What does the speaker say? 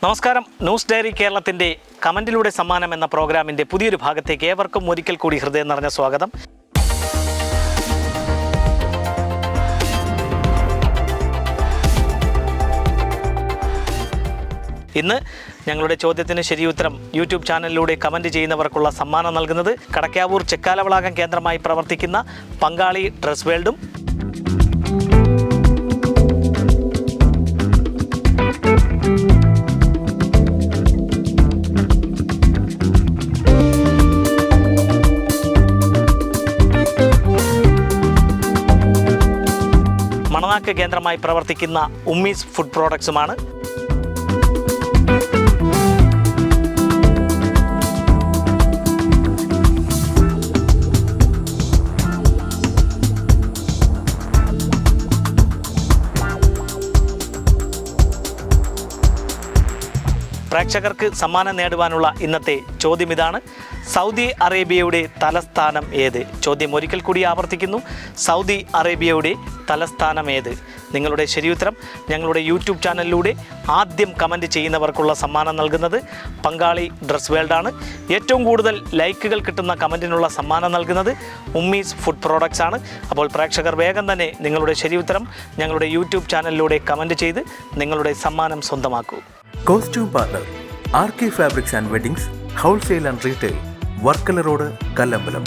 നമസ്കാരം. News diary കേരളത്തിൻ്റെ കമൻറ്റിലൂടെ സമ്മാനം എന്ന പ്രോഗ്രാമിൻ്റെ പുതിയൊരു ഭാഗത്തേക്ക് ഏവർക്കും ഒരിക്കൽ കൂടി ഹൃദയം നിറഞ്ഞ സ്വാഗതം. ഇന്ന് ഞങ്ങളുടെ ചോദ്യത്തിന് ശരിയുത്തരം യൂട്യൂബ് ചാനലിലൂടെ കമൻറ്റ് ചെയ്യുന്നവർക്കുള്ള സമ്മാനം നൽകുന്നത് കടക്കാവൂർ ചെക്കാലവളാകം കേന്ദ്രമായി പ്രവർത്തിക്കുന്ന പങ്കാളി ഡ്രസ് വേൾഡും മണനാക്ക് കേന്ദ്രമായി പ്രവർത്തിക്കുന്ന ഉമ്മീസ് ഫുഡ് പ്രോഡക്ട്സുമാണ്. പ്രേക്ഷകർക്ക് സമ്മാനം നേടുവാനുള്ള ഇന്നത്തെ ചോദ്യം ഇതാണ്: സൗദി അറേബ്യയുടെ തലസ്ഥാനം ഏത്? ചോദ്യം ഒരിക്കൽ കൂടി ആവർത്തിക്കുന്നു: സൗദി അറേബ്യയുടെ തലസ്ഥാനം ഏത്? നിങ്ങളുടെ ശരിയുത്തരം ഞങ്ങളുടെ യൂട്യൂബ് ചാനലിലൂടെ ആദ്യം കമൻറ്റ് ചെയ്യുന്നവർക്കുള്ള സമ്മാനം നൽകുന്നത് പങ്കാളി ഡ്രസ് വേൾഡാണ്. ഏറ്റവും കൂടുതൽ ലൈക്കുകൾ കിട്ടുന്ന കമൻറ്റിനുള്ള സമ്മാനം നൽകുന്നത് ഉമ്മീസ് ഫുഡ് പ്രോഡക്ട്സ് ആണ്. അപ്പോൾ പ്രേക്ഷകർ വേഗം തന്നെ നിങ്ങളുടെ ശരിയുത്തരം ഞങ്ങളുടെ യൂട്യൂബ് ചാനലിലൂടെ കമൻറ്റ് ചെയ്ത് നിങ്ങളുടെ സമ്മാനം സ്വന്തമാക്കൂ. Costume partner RK fabrics and weddings, wholesale and retail, Varkala road, Kallambalam.